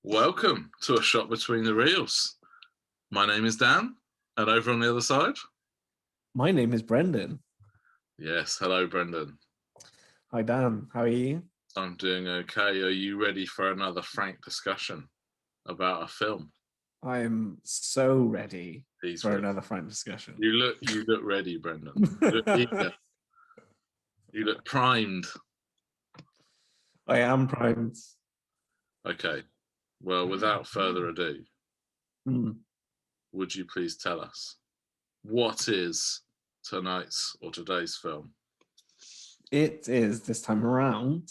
Welcome to A Shot Between the Reels. My name is Dan, and over on the other side, my name is Brendan. Yes, hello, Brendan. Hi, Dan. How are you? I'm doing okay. Are you ready for another frank discussion about a film? I am so ready He's for ready. another frank discussion. You look ready, Brendan. You look eager. You look primed. I am primed. Okay. Well, without further ado, would you please tell us what is tonight's or today's film? It is, this time around,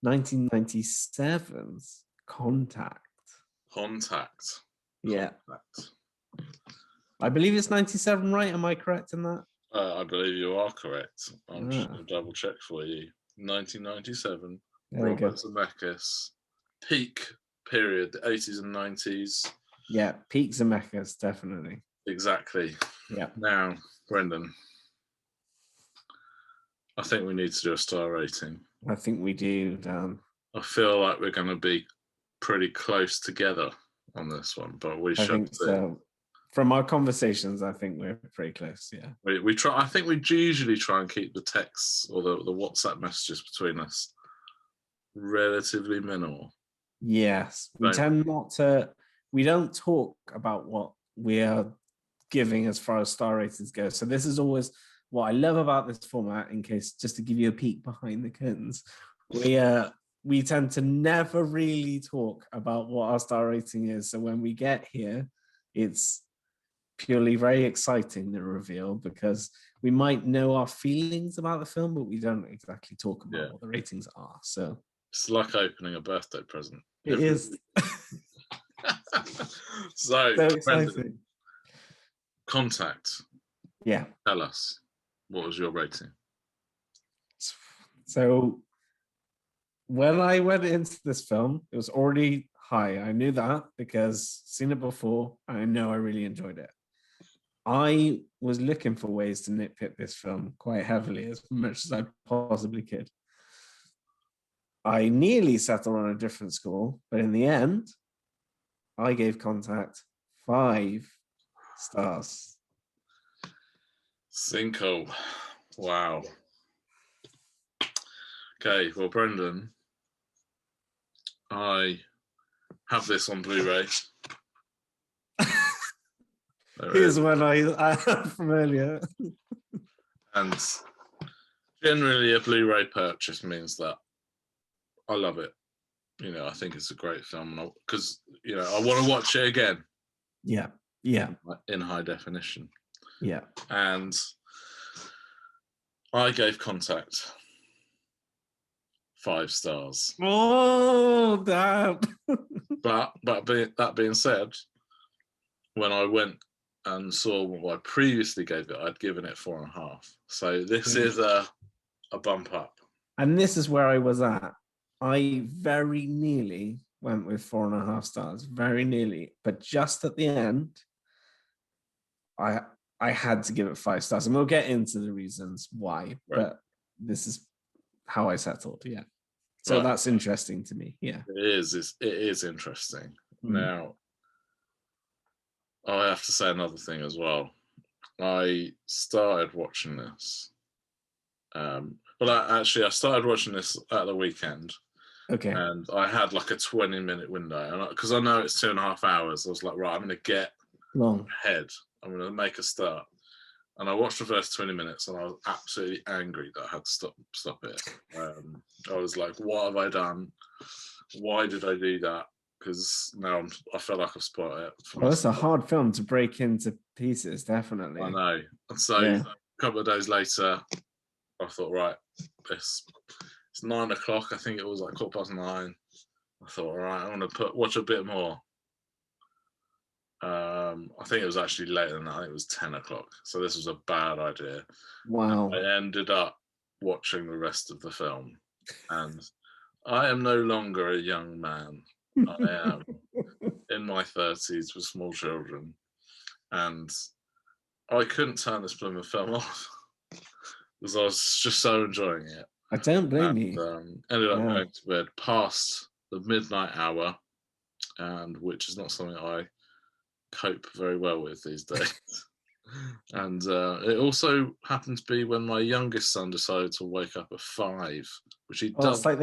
1997's Contact. Contact. Yeah. I believe it's 97, right? Am I correct in that? I believe you are correct. I'm just going to double check for you. 1997, Robert Zemeckis, peak period, the 80s and 90s. Yeah, peak Zemeckis, definitely. Exactly. Yeah. Now, Brendan, I think we need to do a star rating. I think we do, Dan. I feel like we're going to be pretty close together on this one, but we shall see. So. From our conversations, I think we're pretty close. Yeah, we try. I think we usually try and keep the texts or the WhatsApp messages between us relatively minimal. Yes, we tend not to. We don't talk about what we are giving as far as star ratings go. So this is always what I love about this format. In case, just to give you a peek behind the curtains, we tend to never really talk about what our star rating is. So when we get here, it's purely very exciting, the reveal, because we might know our feelings about the film, but we don't exactly talk about what the ratings are. So it's like opening a birthday present. It is. So exciting. Contact. Yeah. Tell us, what was your rating? So when I went into this film, it was already high. I knew that because seen it before. I know I really enjoyed it. I was looking for ways to nitpick this film quite heavily, as much as I possibly could. I nearly settled on a different score, but in the end, I gave Contact 5 stars. Cinco. Wow. Okay, well, Brendan, I have this on Blu-ray. Here's one I had from earlier. And generally a Blu-ray purchase means that I love it. You know, I think it's a great film because, you know, I want to watch it again. Yeah. Yeah. In high definition. Yeah. And I gave Contact 5 stars. Oh, damn. But that being said, when I went and saw what I previously gave it, I'd given it 4.5. So this is a bump up. And this is where I was at. I very nearly went with 4.5 stars, very nearly. But just at the end, I had to give it 5 stars. And we'll get into the reasons why. Right. But this is how I settled, yeah. So that's interesting to me, yeah. It is interesting. Now, I have to say another thing as well. I started watching this. I started watching this at the weekend. Okay. And I had like a 20-minute window. And because I know it's 2.5 hours, I was like, right, I'm going to get ahead. I'm going to make a start. And I watched the first 20 minutes and I was absolutely angry that I had to stop it. I was like, what have I done? Why did I do that? Because now I feel like I've spoiled it. Well, it's a hard film to break into pieces, definitely. I know. And so a couple of days later, I thought, right, it's 9 o'clock. I think it was like 9:15. I thought, all right, I'm going to watch a bit more. I think it was actually later than that. I think it was 10 o'clock. So this was a bad idea. Wow. I ended up watching the rest of the film. And I am no longer a young man. I am in my 30s with small children. And I couldn't turn this film off because I was just so enjoying it. I don't blame you. Ended up going to bed past the midnight hour. and which is not something I cope very well with these days. And it also happened to be when my youngest son decided to wake up at 5, which he does. It's like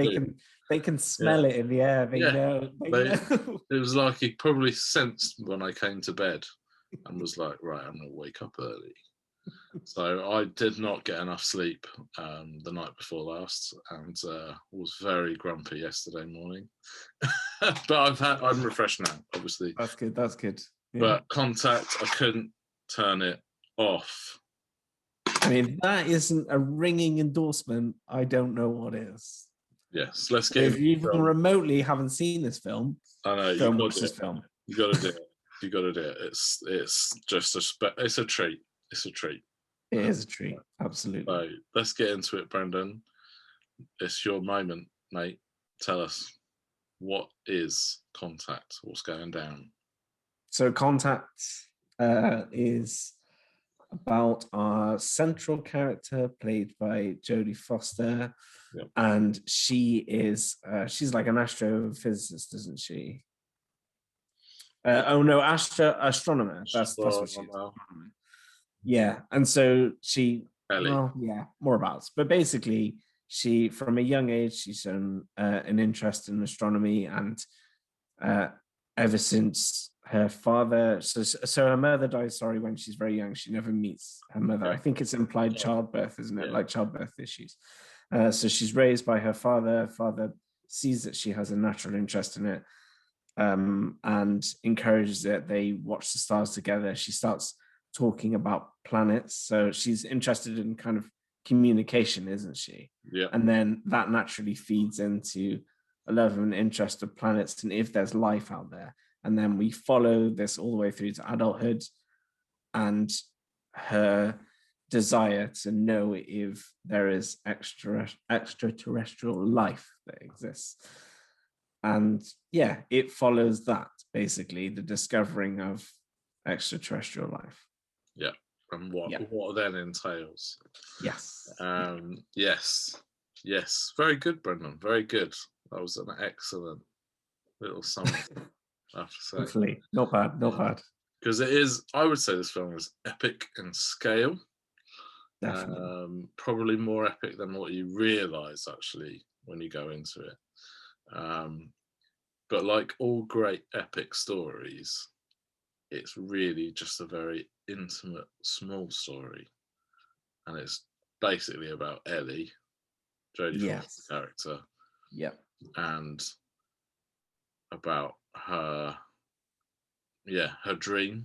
they can smell it in the air. They know. It was like he probably sensed when I came to bed and was like, right, I'm going to wake up early. So I did not get enough sleep the night before last, and was very grumpy yesterday morning. But I'm refreshed now, obviously. That's good. That's good. Yeah. But Contact, I couldn't turn it off. I mean, that isn't a ringing endorsement. I don't know what is. Yes, let's get. If you even remotely haven't seen this film, I know don't watch this film. You got to do it. You got to do it. It's just it's a treat. It's a treat. It is a treat, absolutely. So let's get into it, Brendan. It's your moment, mate. Tell us, what is Contact? What's going down? So Contact is about our central character played by Jodie Foster. Yep. And she is she's like an astrophysicist, isn't she? Astronomer. That's what she is. Yeah, and so she, more about. But basically, she, from a young age, she's shown an interest in astronomy, and ever since her father, so her mother dies, when she's very young. She never meets her mother. I think it's implied childbirth, isn't it? Like childbirth issues. So she's raised by her father. Her father sees that she has a natural interest in it, and encourages it. They watch the stars together. She starts talking about planets, so she's interested in kind of communication, isn't she? Yeah. And then that naturally feeds into a love and interest of planets and if there's life out there. And then we follow this all the way through to adulthood and her desire to know if there is extraterrestrial life that exists. And yeah, it follows that, basically, the discovering of extraterrestrial life. Yeah, and what then entails. Yes. Yes. Very good, Brendan. Very good. That was an excellent little summary, I have to say. Hopefully. Not bad. Because it is, I would say this film is epic in scale. Definitely. Probably more epic than what you realise, actually, when you go into it. But like all great epic stories, it's really just a very intimate, small story. And it's basically about Ellie, Jodie Foster's character. Yep. And about her dream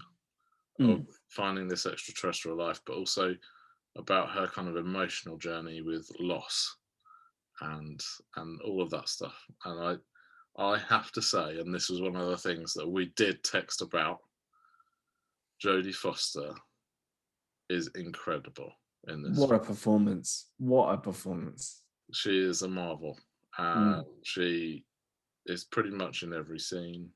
of finding this extraterrestrial life, but also about her kind of emotional journey with loss and all of that stuff. And I have to say, and this was one of the things that we did text about, Jodie Foster is incredible in this. What a performance. She is a marvel. She is pretty much in every scene.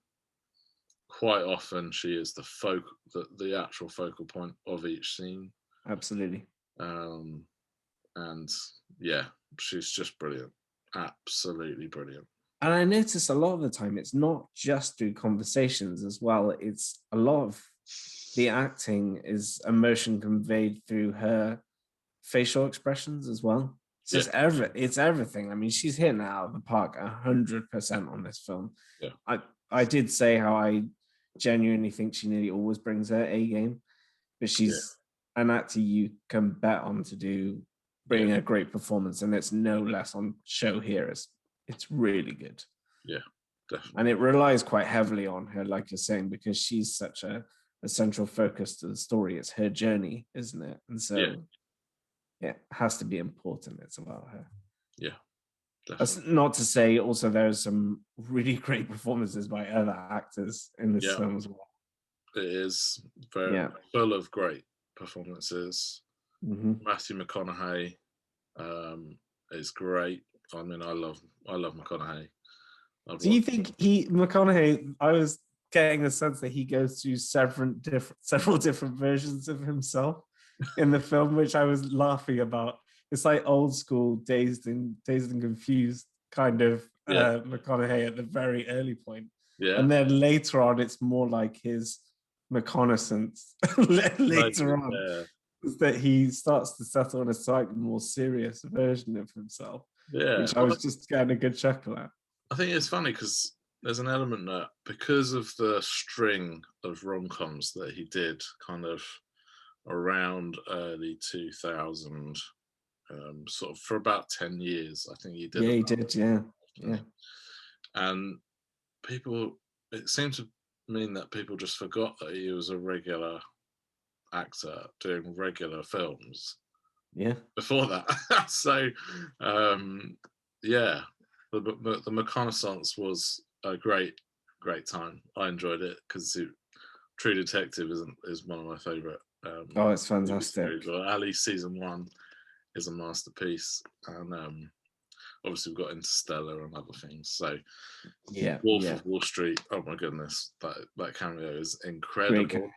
Quite often she is the actual focal point of each scene. Absolutely. And yeah, she's just brilliant. Absolutely brilliant. And I notice a lot of the time it's not just through conversations as well. It's a lot of the acting is emotion conveyed through her facial expressions as well. So it's everything. I mean, she's hitting it out of the park 100% on this film. Yeah. I did say how I genuinely think she nearly always brings her A game, but she's an actor you can bet on to bring a great performance, and it's no less on show here. It's really good. Yeah, definitely. And it relies quite heavily on her, like you're saying, because she's such a central focus to the story. It's her journey, isn't it? And so it has to be important. It's about her. Yeah. Definitely. That's not to say also there's some really great performances by other actors in this film as well. It is very full of great performances. Mm-hmm. Matthew McConaughey is great. I mean, I love McConaughey. Do you think McConaughey? I was getting the sense that he goes through several different versions of himself in the film, which I was laughing about. It's like old school, dazed and confused kind of McConaughey at the very early point. Yeah. And then later on, it's more like his reconnaissance later on. Yeah. Is that he starts to settle on a slightly more serious version of himself, which I was just getting a good chuckle at. I think it's funny because there's an element that because of the string of rom-coms that he did kind of around early 2000, sort of for about 10 years, I think he did. Yeah, he did, yeah. And people, it seemed to mean that people just forgot that he was a regular actor doing regular films. Yeah. Before that. So, yeah, the reconnaissance was a great time. I enjoyed it because True Detective is one of my favorite. It's fantastic. Ali season 1 is a masterpiece, and obviously we've got Interstellar and other things. So yeah, Wolf of Wall Street. Oh my goodness, that cameo is incredible.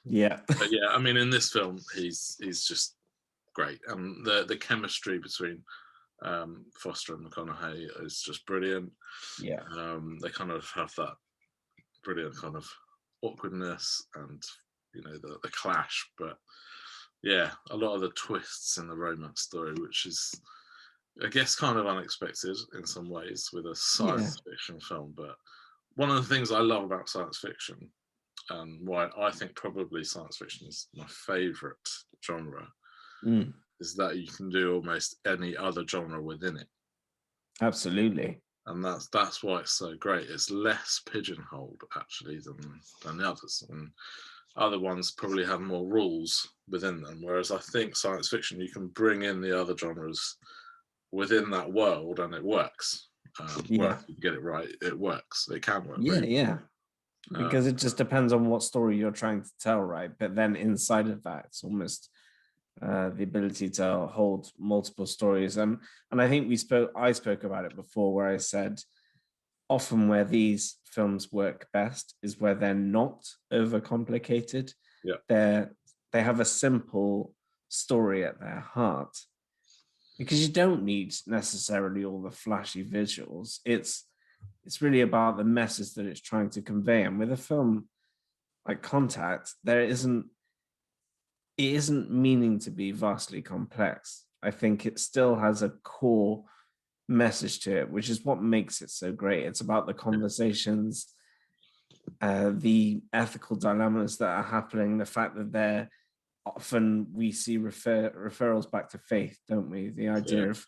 Yeah, but yeah, I mean, in this film, he's just great, and the chemistry between Foster and McConaughey is just brilliant. Yeah, they kind of have that brilliant kind of awkwardness and the clash, but yeah, a lot of the twists in the romance story, which is, I guess, kind of unexpected in some ways with a science fiction film. But one of the things I love about science fiction, and why I think probably science fiction is my favorite genre, is that you can do almost any other genre within it. Absolutely. And that's why it's so great. It's less pigeonholed actually than the others, and other ones probably have more rules within them. Whereas I think science fiction, you can bring in the other genres within that world, and it works. Well, if you get it right, it works. It can work. Yeah. Because it just depends on what story you're trying to tell, right? But then inside of that, it's almost the ability to hold multiple stories. And I think I spoke about it before, where I said often where these films work best is where they're not overcomplicated. Yeah. They have a simple story at their heart, because you don't need necessarily all the flashy visuals. It's really about the message that it's trying to convey. And with a film like Contact, it isn't meaning to be vastly complex. I think it still has a core message to it, which is what makes it so great. It's about the conversations, the ethical dilemmas that are happening, the fact that they're often, we see referrals back to faith, don't we? The idea of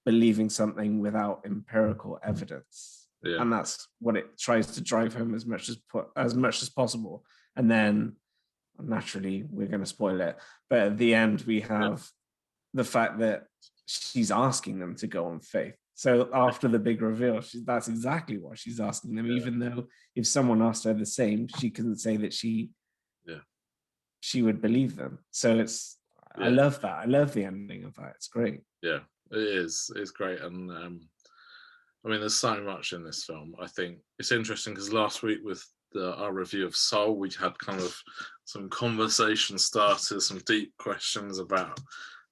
believing something without empirical evidence. Yeah. And that's what it tries to drive home as much as possible. And then naturally we're going to spoil it, but at the end we have the fact that she's asking them to go on faith. So after the big reveal, that's exactly what she's asking them, even though if someone asked her the same, she couldn't say that she would believe them. So I love that. I love the ending of that. It's great. Yeah, it is. It's great. And I mean, there's so much in this film. I think it's interesting because last week with our review of Soul, we had kind of some conversation starters, some deep questions about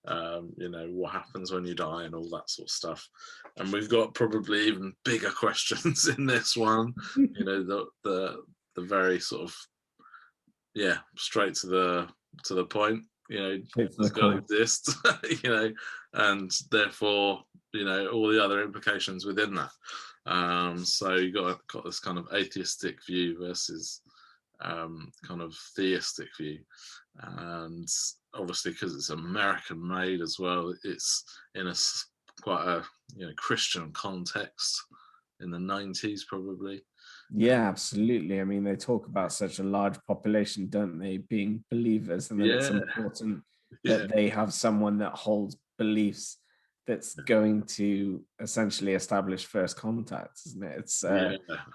what happens when you die and all that sort of stuff. And we've got probably even bigger questions in this one. The very sort of straight to the point. Does God exist? And therefore, all the other implications within that. So you got this kind of atheistic view versus kind of theistic view, and obviously because it's American made as well, it's in quite a Christian context in the 90s probably. Yeah, absolutely. I mean, they talk about such a large population, don't they, being believers, and then it's important that they have someone that holds beliefs that's going to essentially establish first contact, isn't it? It's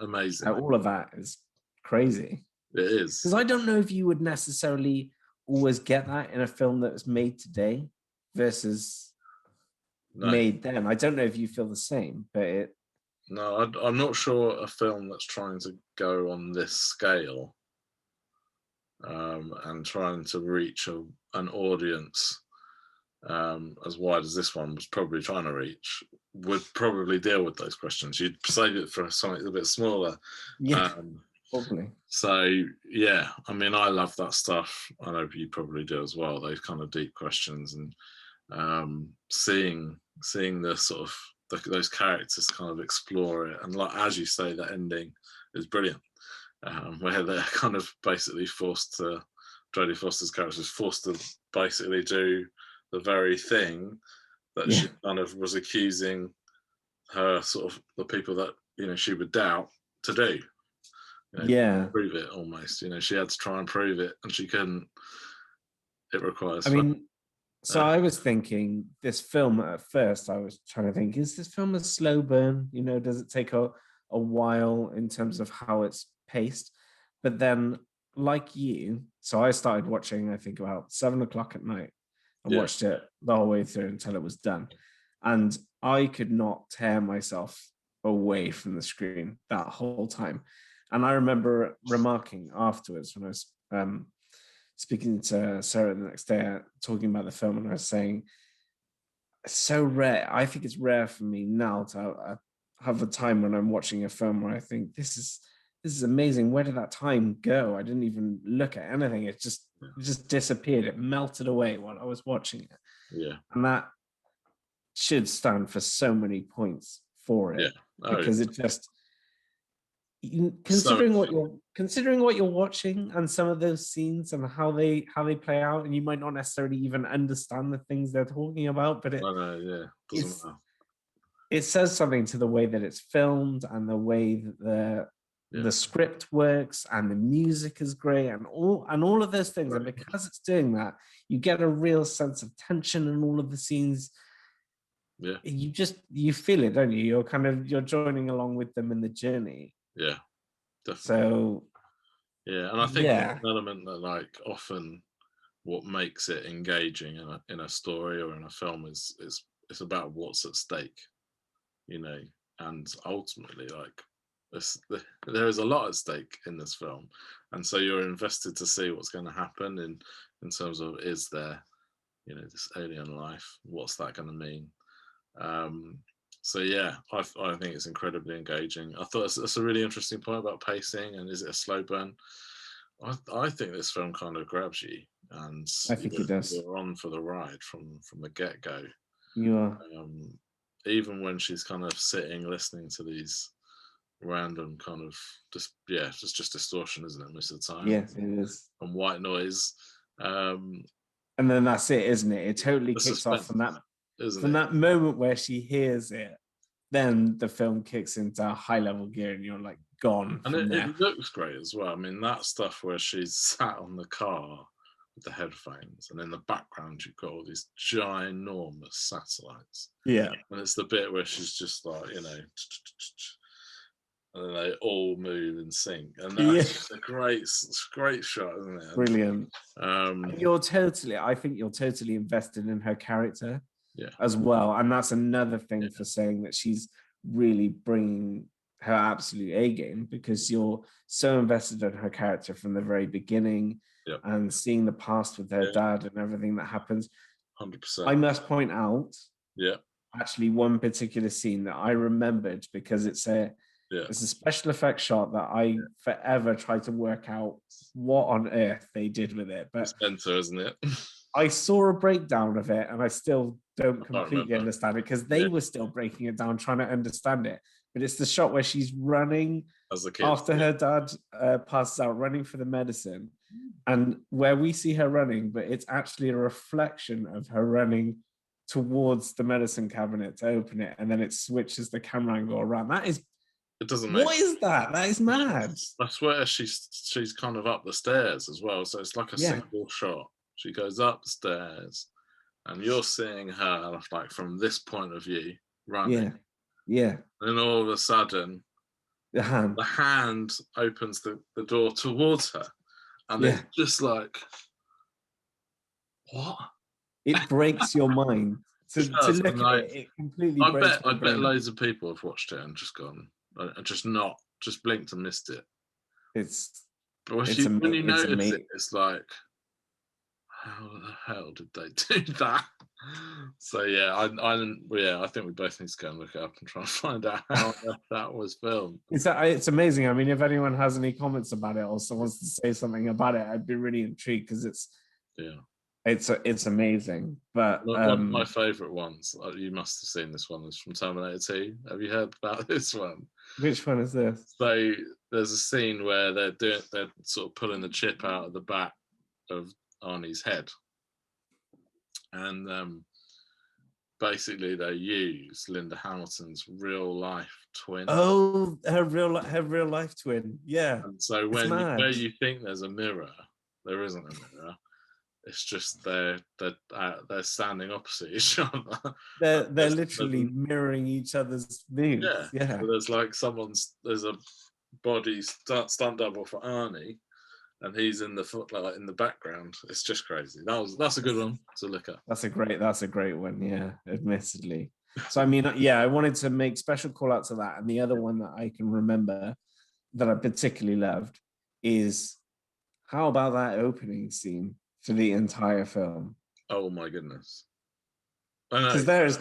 amazing. All of that is crazy. It is. Because I don't know if you would necessarily always get that in a film that was made today versus made then. I don't know if you feel the same, but No, I'm not sure a film that's trying to go on this scale and trying to reach an audience as wide as this one was probably trying to reach would probably deal with those questions. You'd save it for something a bit smaller. Yeah, probably. So yeah, I mean, I love that stuff. I know you probably do as well. Those kind of deep questions, and seeing the sort of those characters kind of explore it, and like as you say, that ending is brilliant, where they're kind of basically forced to. Jodie Foster's character is forced to basically do the very thing that she kind of was accusing her sort of the people that she would doubt to do. Prove it almost. She had to try and prove it, and she couldn't. It requires. I mean, so I was thinking this film at first. I was trying to think: is this film a slow burn? Does it take a while in terms of how it's paced? But then, like you, so I started watching. I think about 7:00 at night. I watched it the whole way through until it was done, and I could not tear myself away from the screen that whole time. And I remember remarking afterwards when I was speaking to Sarah the next day, talking about the film, and I was saying, it's so rare. I think it's rare for me now to have a time when I'm watching a film where I think this is amazing. Where did that time go? I didn't even look at anything. It just disappeared. It melted away while I was watching it. Yeah, and that should stand for so many points for it, because it just. Considering what you're watching and some of those scenes and how they play out, and you might not necessarily even understand the things they're talking about, but it says something to the way that it's filmed and the way that the script works, and the music is great, and all of those things. And because it's doing that, you get a real sense of tension in all of the scenes. Yeah, you feel it, don't you? You're joining along with them in the journey. Yeah, definitely. So, and I think an element that, like, often what makes it engaging in a story or in a film is it's about what's at stake, and ultimately, like, there is a lot at stake in this film, and so you're invested to see what's going to happen in terms of, is there, this alien life? What's that going to mean? So yeah, I think it's incredibly engaging. I thought that's a really interesting point about pacing, and is it a slow burn? I think this film kind of grabs you, and I think it does. You're on for the ride from the get go. You are. Even when she's kind of sitting listening to these random kind of just distortion, isn't it, most of the time? Yes, it is. And white noise. And then that's it, isn't it? It totally kicks off from that moment where she hears it. Then the film kicks into a high level gear, and you're like gone. And it looks great as well. I mean, that stuff where she's sat on the car with the headphones, and in the background you've got all these ginormous satellites. Yeah. And it's the bit where she's just like, and then they all move in sync, and that's a great shot, isn't it? Brilliant. I think you're totally invested in her character, as well, and that's another thing for saying that she's really bringing her absolute A game, because you're so invested in her character from the very beginning, and seeing the past with her dad and everything that happens. 100%. I must point out, actually, one particular scene that I remembered, because it's a special effects shot that I forever tried to work out what on earth they did with it. But Spencer, isn't it? I saw a breakdown of it, and I still don't completely understand it, because they were still breaking it down, trying to understand it. But it's the shot where she's running after her dad passes out, running for the medicine, and where we see her running, but it's actually a reflection of her running towards the medicine cabinet to open it, and then it switches the camera angle around. That is. It doesn't make. What is that? That is mad. That's where she's kind of up the stairs as well. So it's like a single shot. She goes up the stairs, and you're seeing her like from this point of view running. Yeah. And then all of a sudden, the hand opens the door towards her, and it's just like, what? It breaks your mind to look at it. It completely. I bet loads of people have watched it and just gone. And just blinked and missed it. It's but when you notice it, it's like, how the hell did they do that? So yeah, I think we both need to go and look it up and try and find out how that was filmed. It's amazing. I mean, if anyone has any comments about it or wants to say something about it, I'd be really intrigued because it's amazing. But one of my favourite ones, you must have seen this one, is from Terminator 2. Have you heard about this one? Which one is this? So there's a scene where they're sort of pulling the chip out of the back of Arnie's head, and basically they use Linda Hamilton's real life twin. Oh, her real life twin. Yeah. And so where you think there's a mirror, there isn't a mirror. It's just they're standing opposite each other. They're literally mirroring each other's moves. Yeah. So there's like there's a body stunt double for Arnie, and he's in the background. It's just crazy. That's a good one to look at. That's a great one. Yeah, admittedly. So I mean, I wanted to make special call out to that, and the other one that I can remember that I particularly loved is how about that opening scene for the entire film? Oh my goodness! Because there's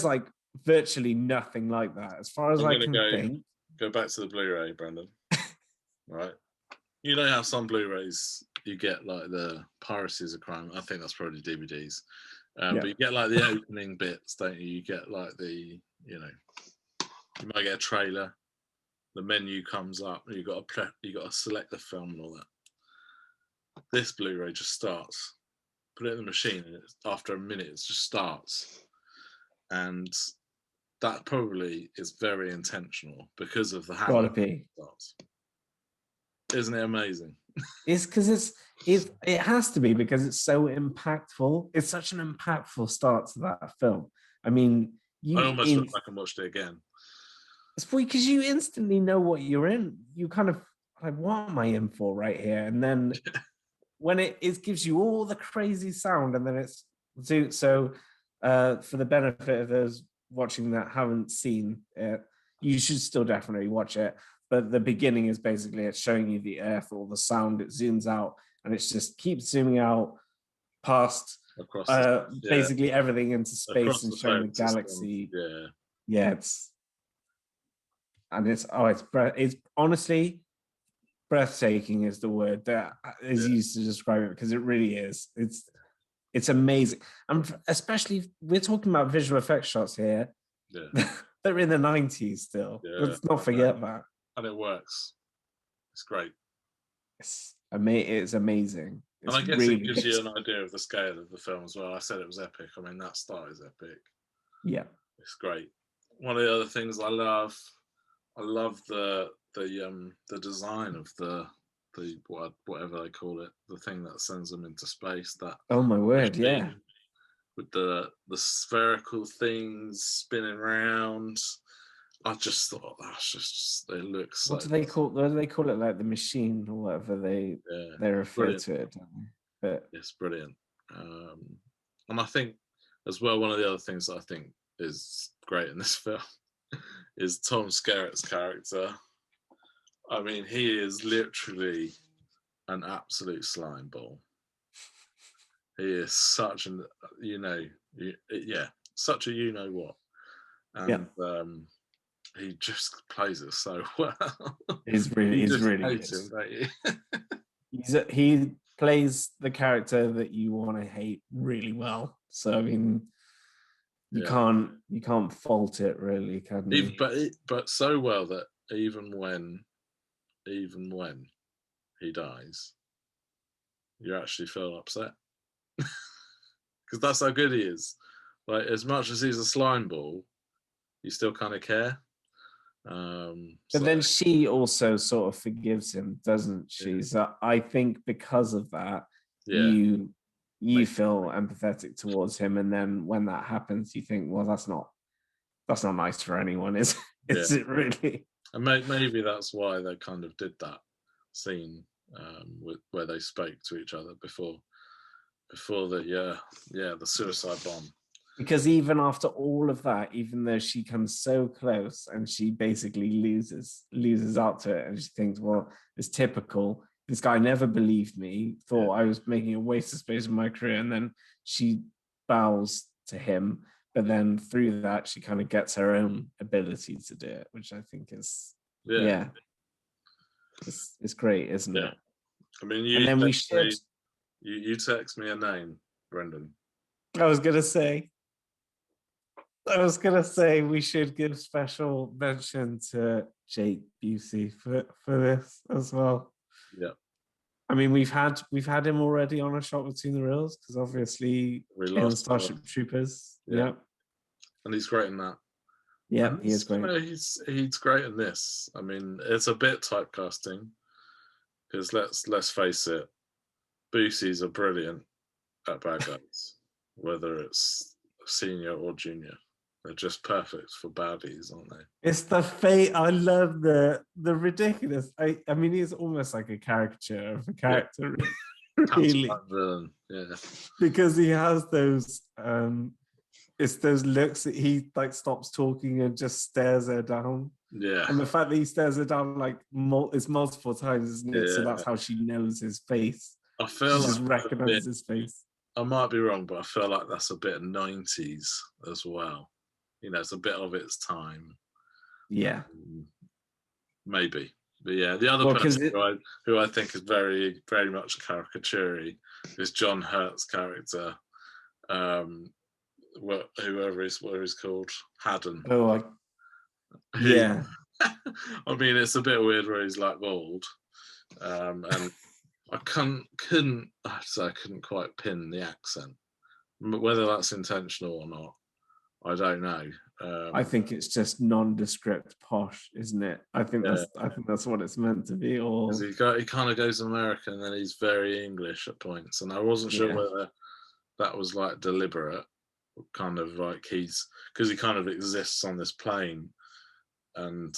like virtually nothing like that as far as I can think. Go back to the Blu-ray, Brandon. Right. You know how some Blu-rays you get like the piracy is a crime. I think that's probably DVDs. But you get like the opening bits, don't you? You get like you might get a trailer. The menu comes up. You got to select the film and all that. This Blu-ray just starts. Put it in the machine, and after a minute, it just starts. And that probably is very intentional because of the how it starts. Isn't it amazing? It's because it has to be because it's so impactful. It's such an impactful start to that film. I mean, I almost went back and watched it again. It's because you instantly know what you're in. You kind of like, what am I in for right here? And then when it gives you all the crazy sound, and then it's so for the benefit of those watching that haven't seen it, you should still definitely watch it. But the beginning is basically it's showing you the earth, all the sound, it zooms out, and it just keeps zooming out past basically everything into space and showing the galaxy. It's honestly breathtaking is the word that is used to describe it, because it really is. It's amazing. And especially we're talking about visual effects shots here. They're in the 90s still. Let's not forget that. And it works. It's great. It's amazing. And I guess it gives you an idea of the scale of the film as well. I said it was epic. I mean, that start is epic. Yeah. It's great. One of the other things I love the design of the whatever they call it, the thing that sends them into space. That oh my word, yeah. With the spherical things spinning around. I just thought that's just it looks. What do they call it? Like the machine or whatever they refer to it. But it's brilliant. And I think as well, one of the other things that I think is great in this film is Tom Skerritt's character. I mean, he is literally an absolute slime ball. He is such an such a you know what, and he just plays it so well. He's really hate him, don't you? He plays the character that you want to hate really well. So I mean, you can't fault it really, can you? But so well that even when he dies, you actually feel upset because that's how good he is. Like, as much as he's a slime ball, you still kind of care. But then she also sort of forgives him, doesn't she? Yeah. So I think because of that, you feel empathetic towards him, and then when that happens, you think, well, that's not nice for anyone, is it really? And maybe that's why they kind of did that scene where they spoke to each other before the suicide bomb. Because even after all of that, even though she comes so close and she basically loses out to it, and she thinks, well, it's typical. this guy never believed me, thought I was making a waste of space in my career, and then she bows to him, but then through that she kind of gets her own ability to do it, which I think is it's great, isn't it? I mean, you text me a name, Brendan. I was gonna say we should give special mention to Jake Busey for this as well. Yeah. I mean, we've had him already on A Shot Between the Rails, because obviously in Starship Troopers. Yeah. And he's great in that. Yeah, he is great. He's great in this. I mean, it's a bit typecasting, because let's face it, Busey's are brilliant at bad guys, whether it's senior or junior. They're just perfect for baddies, aren't they? It's the fate. I love the ridiculous. I mean, he's almost like a caricature of a character, really. Yeah. Because he has those. It's those looks that he like stops talking and just stares her down. Yeah. And the fact that he stares her down like it's multiple times, isn't it? Yeah. So that's how she knows his face. I feel she just recognizes his face. I might be wrong, but I feel like that's a bit 90s as well. You know, it's a bit of its time. Yeah. Maybe. But yeah, the other person who I think is very, very much caricature is John Hurt's character. Whoever he's called, Haddon. Oh, yeah. I mean, it's a bit weird where he's like bald, and I couldn't quite pin the accent. Whether that's intentional or not, I don't know. I think it's just nondescript posh, isn't it? I think that's what it's meant to be. Or he kind of goes American, and then he's very English at points, and I wasn't sure whether that was like deliberate, kind of like because he kind of exists on this plane and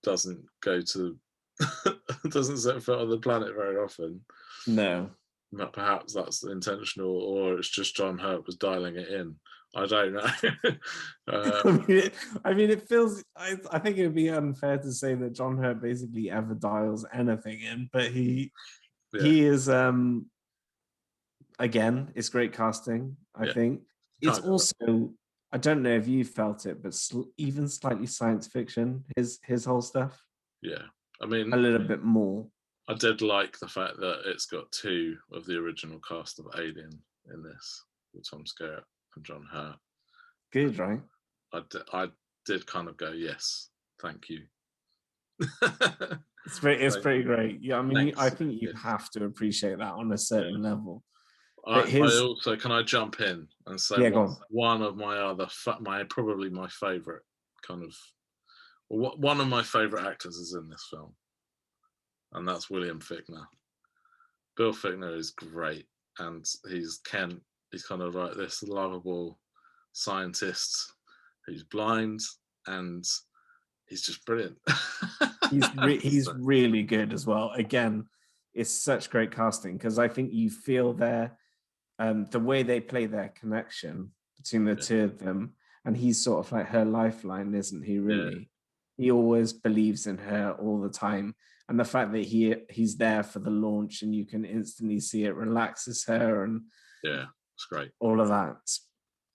doesn't go to doesn't set foot on the planet very often. No. But perhaps that's intentional, or it's just John Hurt was dialing it in. I don't know. I mean, it feels. I think it would be unfair to say that John Hurt basically ever dials anything in, but he is. Again, it's great casting. I think it's also. I don't know if you felt it, but even slightly science fiction. His whole stuff. Yeah, I mean, a little bit more. I did like the fact that it's got two of the original cast of Alien in this, with Tom Skerritt and John Hurt. Good, right? I did kind of go, yes, thank you. It's pretty great. Yeah, I mean, thanks. I think you have to appreciate that on a certain level. I also, can I jump in and say one of my probably my favourite kind of, one of my favourite actors is in this film, and that's William Fichtner. Bill Fichtner is great, and he's Kent. He's kind of like this lovable scientist who's blind, and he's just brilliant. he's really good as well. Again, it's such great casting, because I think you feel the way they play their connection between the two of them, and he's sort of like her lifeline, isn't he? Really, he always believes in her all the time, and the fact that he's there for the launch and you can instantly see it relaxes her, and it's great. All of that,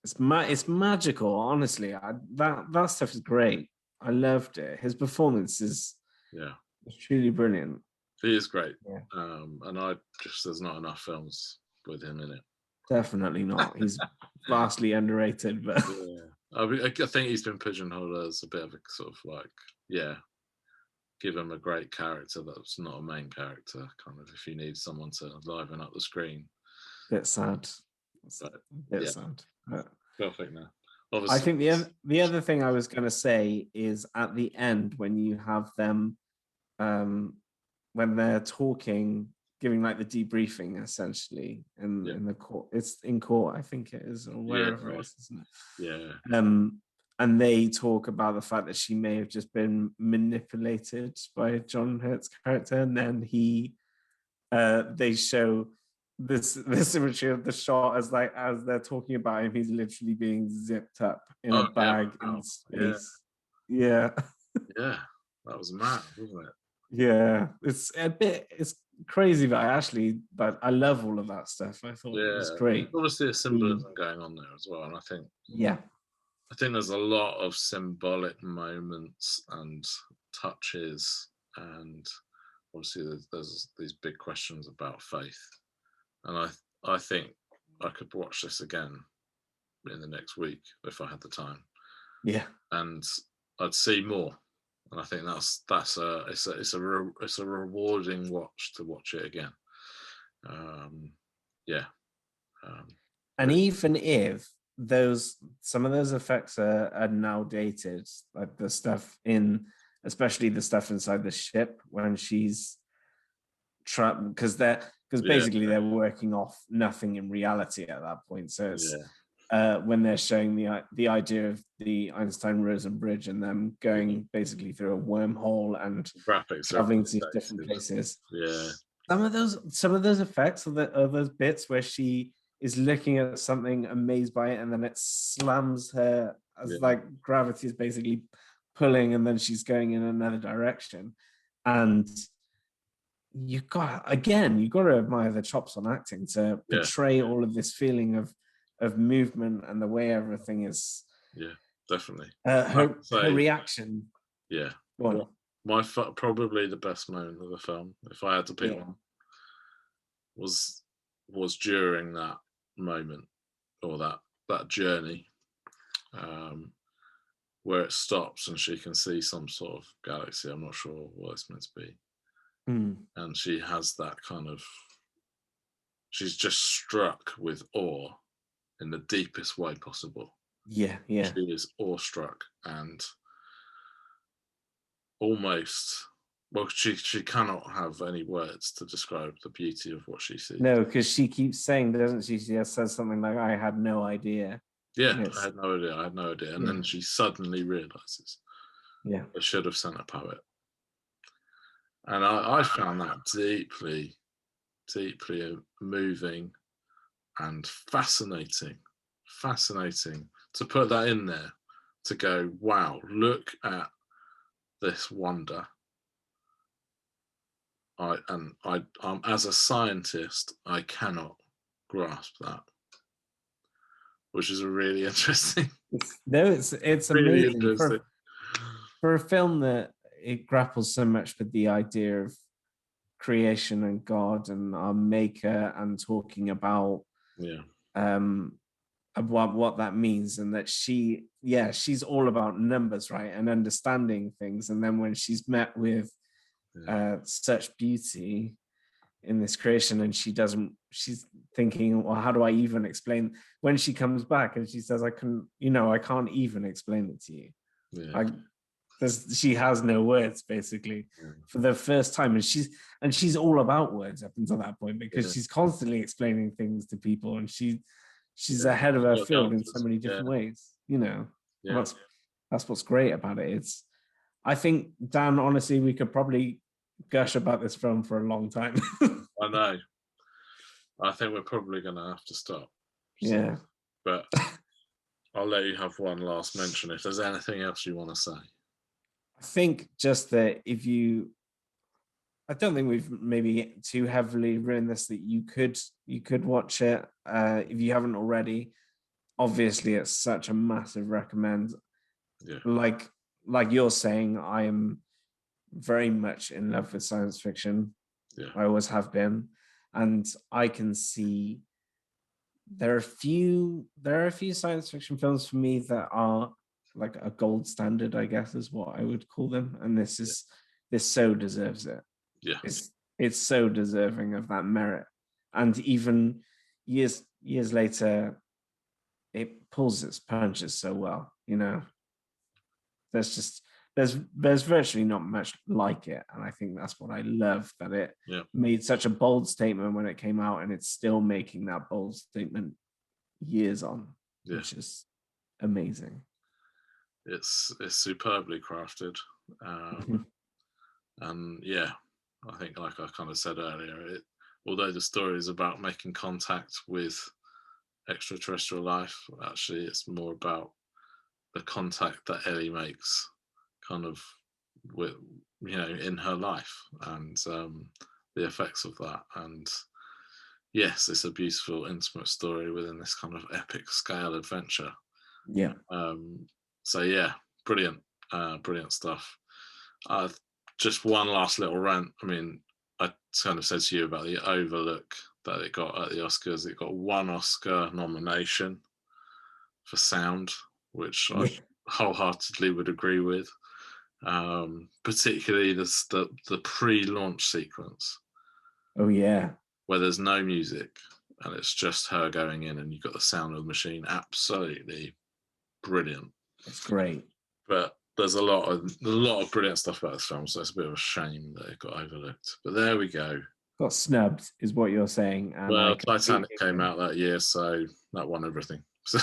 it's magical. Honestly, that stuff is great. I loved it. His performance is truly brilliant. He is great, and there's not enough films with him in it. Definitely not. He's vastly underrated, but I think he's been pigeonholed as a bit of a sort of like give him a great character that's not a main character. Kind of, if you need someone to liven up the screen. Bit sad. Sad. Perfect now. I think the other thing I was going to say is at the end, when you have them, when they're talking, giving like the debriefing essentially in the court. It's in court, I think it is, or wherever it is, isn't it? Yeah. And they talk about the fact that she may have just been manipulated by John Hurt's character, and then they show this imagery of the shot as they're talking about him, he's literally being zipped up in a bag in space. Yeah. Yeah, that was mad, wasn't it? Yeah, it's crazy, but I love all of that stuff. I thought it was Yeah, great. obviously a symbolism going on there as well, and Yeah, I think there's a lot of symbolic moments and touches, and obviously there's these big questions about faith, and I think I could watch this again in the next week if I had the time, yeah. and I'd see more. And I think it's a rewarding watch to watch it again. Yeah, um, And even if some of those effects are now dated, like the stuff especially the stuff inside the ship when she's trapped, because yeah, basically they're working off nothing in reality at that point. So it's yeah, when they're showing the idea of the Einstein-Rosen bridge and them going basically through a wormhole and graphics traveling to different places. Yeah, Some of those effects of those bits where she is looking at something amazed by it and then it slams her as yeah, like gravity is basically pulling and then she's going in another direction. And you got to admire the chops on acting to portray all of this feeling of movement and the way everything is. Yeah, definitely. Her reaction. Yeah. Go on. Probably the best moment of the film, if I had to pick one, was during that moment or that journey, where it stops and she can see some sort of galaxy. I'm not sure what it's meant to be, and she has that kind of. She's just struck with awe in the deepest way possible. Yeah. She is awestruck and almost. Well, she cannot have any words to describe the beauty of what she sees. No, because she keeps saying, doesn't she? She says something like, "I had no idea." Yeah, I had no idea. And then she suddenly realizes, yeah, I should have sent a poet. And I found that deeply, deeply moving and fascinating. Fascinating to put that in there, to go, wow, look at this wonder. I'm as a scientist, I cannot grasp that, which is a really interesting. It's really amazing interesting. for a film that it grapples so much with the idea of creation and God and our maker and talking about what that means, and that she's all about numbers, right, and understanding things. And then when she's met with such beauty in this creation and she's thinking, well, how do I even explain, when she comes back and she says, I can't even explain it to you. She has no words basically for the first time, and she's all about words up until that point, because she's constantly explaining things to people, and she's ahead of her field in so many different ways. That's what's great about it. I think, Dan, honestly, we could probably gush about this film for a long time. I know. I think we're probably going to have to stop. Yeah. But I'll let you have one last mention if there's anything else you want to say. I think just that I don't think we've maybe too heavily written this, that you could watch it if you haven't already. Obviously, it's such a massive recommend. Yeah. Like you're saying, I am very much in love with science fiction. Yeah. I always have been, and I can see there are a few science fiction films for me that are like a gold standard, I guess is what I would call them, and this so deserves it. Yeah, it's so deserving of that merit, and even years later, it pulls its punches so well. There's virtually not much like it, and I think that's what I love, that it made such a bold statement when it came out, and it's still making that bold statement years on, which is amazing. It's superbly crafted, and I think, like I kind of said earlier, although the story is about making contact with extraterrestrial life, actually it's more about the contact that Ellie makes kind of with, in her life, and the effects of that. And yes, it's a beautiful, intimate story within this kind of epic scale adventure. Yeah. So yeah, brilliant stuff. Just one last little rant. I mean, I kind of said to you about the overlook that it got at the Oscars. It got 1 Oscar nomination for sound, which I wholeheartedly would agree with. Particularly the pre-launch sequence. Oh yeah, where there's no music and it's just her going in, and you've got the sound of the machine. Absolutely brilliant. It's great. But there's a lot of brilliant stuff about this film, so it's a bit of a shame that it got overlooked. But there we go. Got snubbed, is what you're saying. And well, Titanic came out that year, so that won everything. So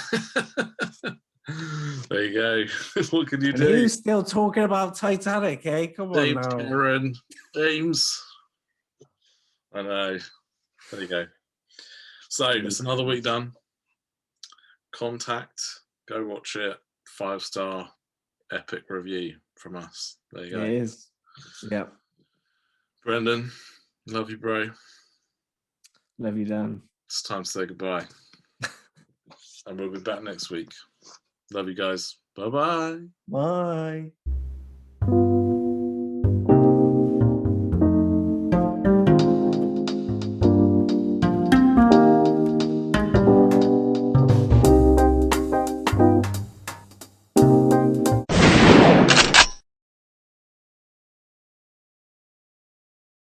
there you go. What can you do? You still talking about Titanic, eh? Come on now. Cameron. James. I know. There you go. So it's another week done. Contact. Go watch it. 5-star epic review from us. There you go. It is. Yep. Brendan, love you, bro. Love you, Dan. It's time to say goodbye. And we'll be back next week. Love you guys. Bye-bye. Bye.